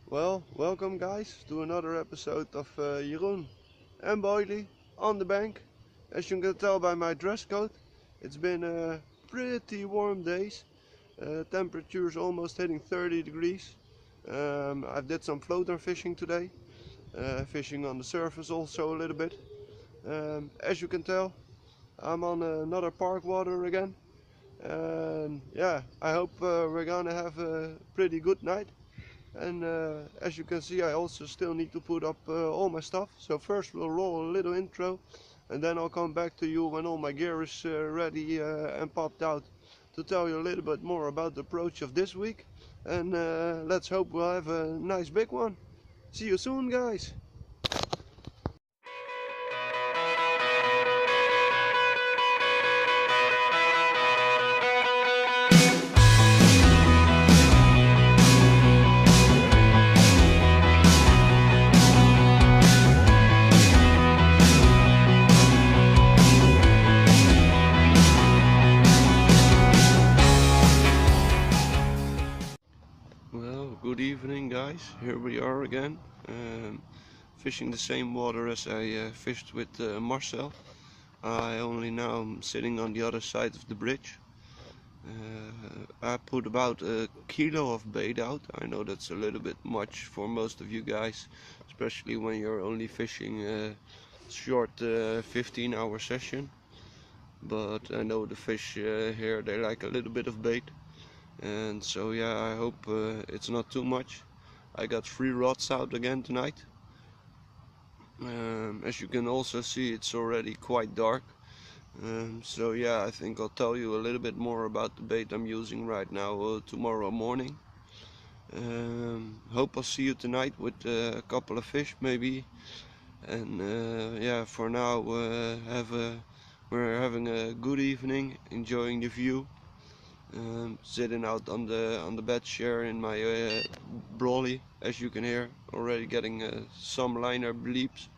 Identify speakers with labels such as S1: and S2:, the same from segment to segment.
S1: Well, welcome guys to another episode of Jeroen and Boily on the bank. As you can tell by my dress code, it's been pretty warm days. Temperatures almost hitting 30 degrees. I did some floater fishing today, fishing on the surface also a little bit. As you can tell, I'm on another park water again. And yeah, I hope we're gonna have a pretty good night. And as you can see, I also still need to put up all my stuff. So first we'll roll a little intro, and then I'll come back to you when all my gear is ready and popped out to tell you a little bit more about the approach of this week. And let's hope we'll have a nice big one. See you soon, guys. Well, good evening guys, here we are again, fishing the same water as I fished with Marcel. I only now am sitting on the other side of the bridge. I put about a kilo of bait out. I know that's a little bit much for most of you guys, especially when you're only fishing a short 15-hour session. But I know the fish here, they like a little bit of bait. And so yeah, I hope it's not too much. I got 3 rods out again tonight. As you can also see, it's already quite dark. So yeah, I think I'll tell you a little bit more about the bait I'm using right now tomorrow morning. Hope I'll see you tonight with a couple of fish maybe. And yeah, for now we're having a good evening, enjoying the view. Sitting out on the bed chair in my brolly, as you can hear, already getting some liner bleeps.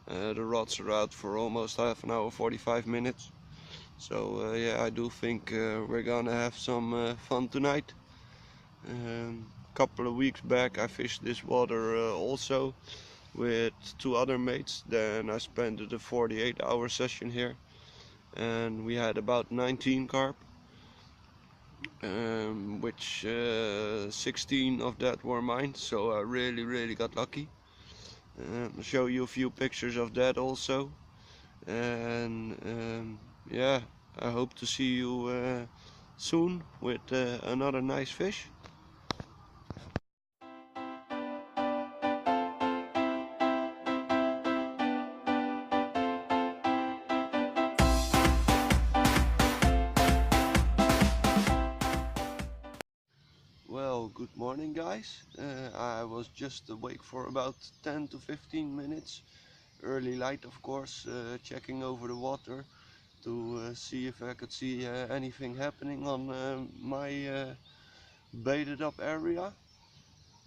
S1: The rods are out for almost half an hour, 45 minutes. So yeah, I do think we're gonna have some fun tonight. Couple of weeks back I fished this water also with 2 other mates. Then I spent a 48-hour session here and we had about 19 carp. Which 16 of that were mine, so I really got lucky. I'll show you a few pictures of that also. And yeah, I hope to see you soon with another nice fish. Well, good morning guys. I was just awake for about 10 to 15 minutes. Early light of course, checking over the water to see if I could see anything happening on my baited up area.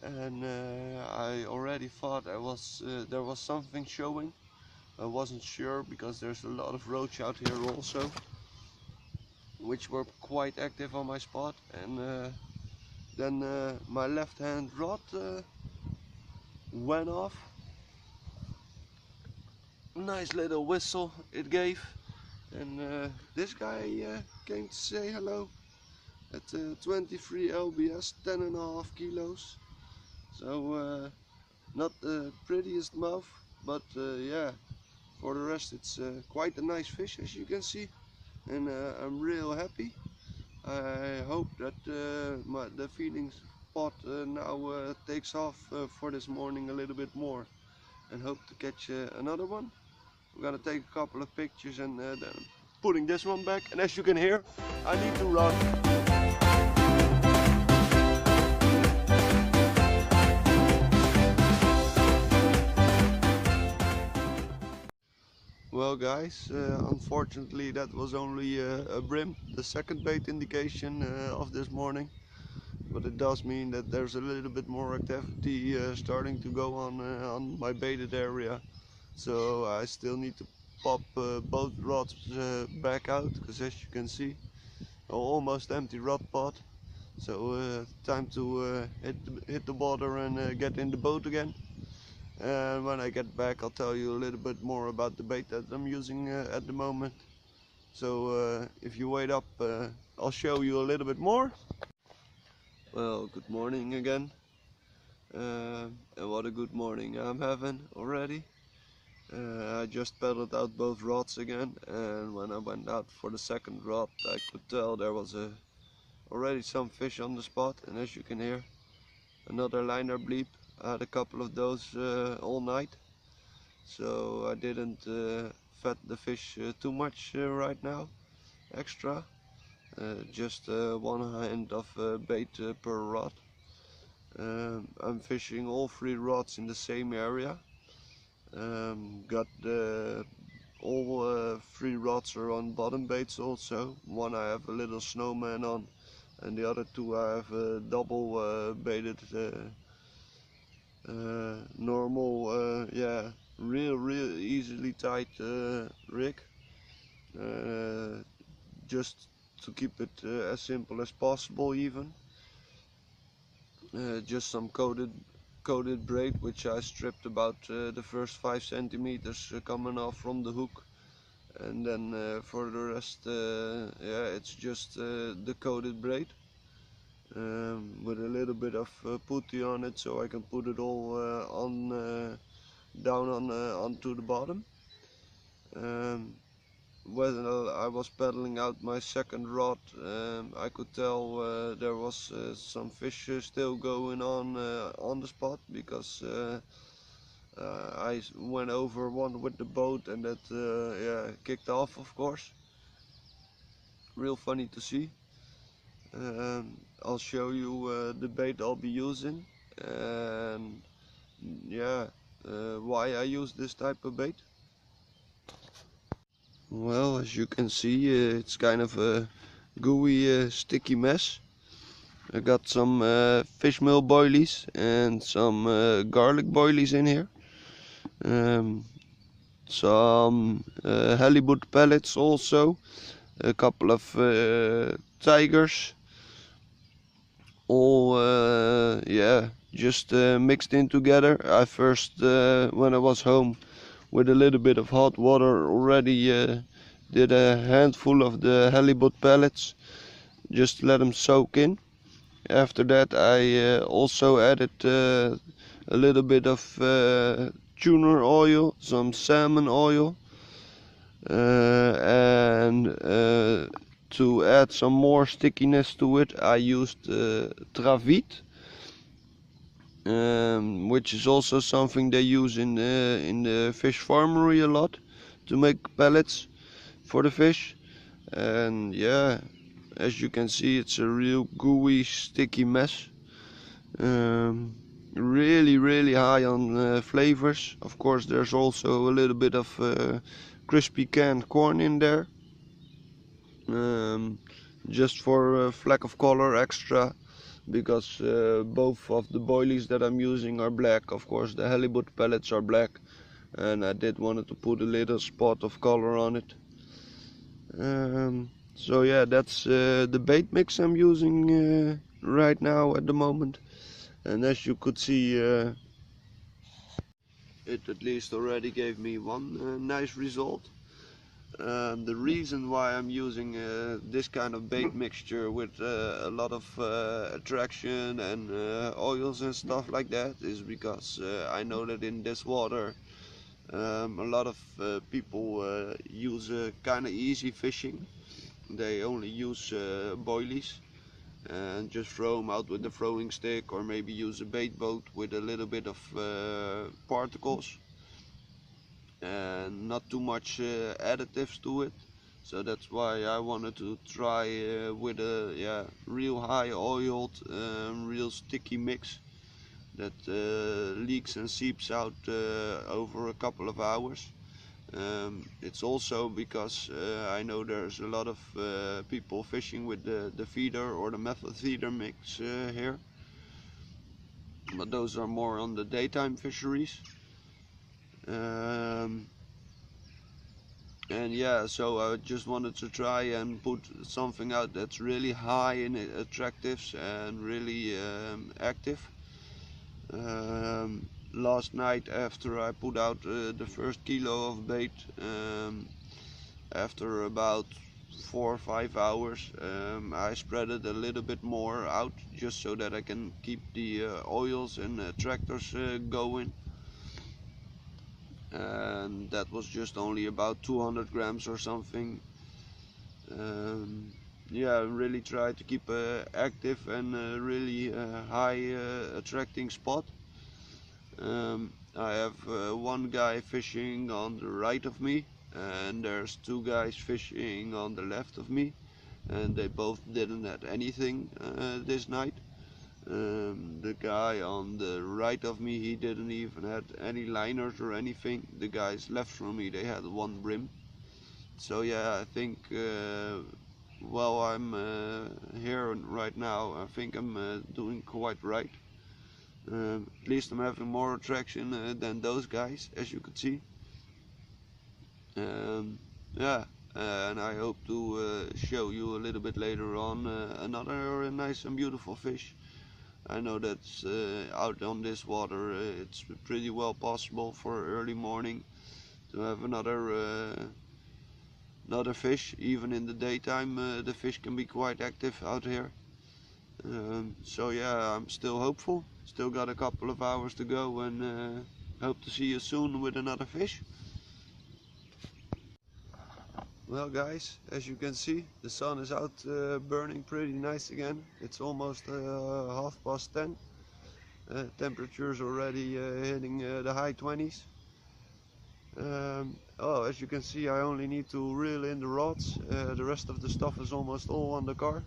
S1: And I already thought there was something showing. I wasn't sure because there's a lot of roach out here also, which were quite active on my spot. And then my left hand rod went off. Nice little whistle it gave, and this guy came to say hello at 23 lbs, 10.5 kilos. So not the prettiest mouth, but yeah, for the rest it's quite a nice fish, as you can see, and I'm real happy. I hope that the feeding spot now takes off for this morning a little bit more, and hope to catch another one. I'm gonna take a couple of pictures and then putting this one back, and as you can hear, I need to run. Well guys, unfortunately that was only a brim, the second bait indication of this morning. But it does mean that there's a little bit more activity starting to go on my baited area. So I still need to pop both rods back out, because as you can see, almost empty rod pot. So time to hit the water and get in the boat again. And when I get back, I'll tell you a little bit more about the bait that I'm using at the moment. So if you wait up, I'll show you a little bit more. Well, good morning again. And what a good morning I'm having already. I just paddled out both rods again, and when I went out for the second rod, I could tell there was already some fish on the spot. And as you can hear, another liner bleep. I had a couple of those all night, so I didn't fed the fish too much right now, extra. Just one hand of bait per rod. I'm fishing all three rods in the same area. Got all three rods are on bottom baits also. One I have a little snowman on, and the other two I have double baited normal, yeah, real easily tied rig. Just to keep it as simple as possible even. Just some coated braid which I stripped about the first 5 centimeters coming off from the hook, and then for the rest yeah, it's just the coated braid with a little bit of putty on it, so I can put it all on down on onto the bottom. When I was paddling out my second rod, I could tell there was some fish still going on the spot, because I went over one with the boat, and that yeah, kicked off, of course. Real funny to see. I'll show you the bait I'll be using, and yeah, why I use this type of bait. Well, as you can see, it's kind of a gooey, sticky mess. I got some fish meal boilies and some garlic boilies in here. Some halibut pellets also. A couple of tigers. All, yeah, just mixed in together. I first, when I was home, with a little bit of hot water already did a handful of the halibut pellets, just to let them soak in. After that I also added a little bit of tuna oil, some salmon oil, and to add some more stickiness to it, I used Travit, which is also something they use in the fish farmery a lot to make pellets for the fish. And yeah, as you can see, it's a real gooey, sticky mess. Really high on flavors. Of course, there's also a little bit of crispy canned corn in there, just for a fleck of color extra, because both of the boilies that I'm using are black. Of course, the halibut pellets are black, and I did wanted to put a little spot of color on it. So yeah, that's the bait mix I'm using right now at the moment. And as you could see, it at least already gave me one nice result. The reason why I'm using this kind of bait mixture with a lot of attraction and oils and stuff like that is because I know that in this water a lot of people use kind of easy fishing. They only use boilies and just throw them out with the throwing stick, or maybe use a bait boat with a little bit of particles and not too much additives to it. So that's why I wanted to try with a, yeah, real high oiled, real sticky mix that leaks and seeps out over a couple of hours. It's also because I know there's a lot of people fishing with the feeder or the method feeder mix here, but those are more on the daytime fisheries. And yeah, so I just wanted to try and put something out that's really high in attractives and really active. Last night, after I put out the first kilo of bait, after about 4 or 5 hours, I spread it a little bit more out, just so that I can keep the oils and tractors going. And that was just only about 200 grams or something. Yeah, really try to keep active and really high attracting spot. I have one guy fishing on the right of me, and there's two guys fishing on the left of me, and they both didn't have anything this night. The guy on the right of me, he didn't even have any liners or anything. The guys left from me, they had one brim. So yeah, I think while I'm here right now, I think I'm doing quite right. At least I'm having more attraction than those guys, as you could see. Yeah, and I hope to show you a little bit later on another nice and beautiful fish. I know that's out on this water, it's pretty well possible for early morning to have another fish. Even in the daytime, the fish can be quite active out here. So yeah, I'm still hopeful. Still got a couple of hours to go, and hope to see you soon with another fish. Well guys, as you can see, the sun is out burning pretty nice again. It's almost 10:30. Temperature's already hitting the high 20s. Oh, as you can see, I only need to reel in the rods. The rest of the stuff is almost all on the car.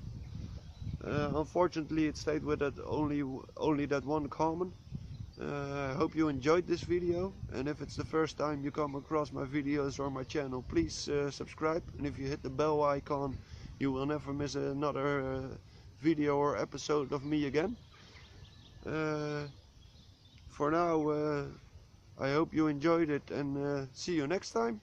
S1: Unfortunately, it stayed with that only that one common. I hope you enjoyed this video, and if it's the first time you come across my videos or my channel, please subscribe, and if you hit the bell icon, you will never miss another video or episode of me again. For now, I hope you enjoyed it, and see you next time.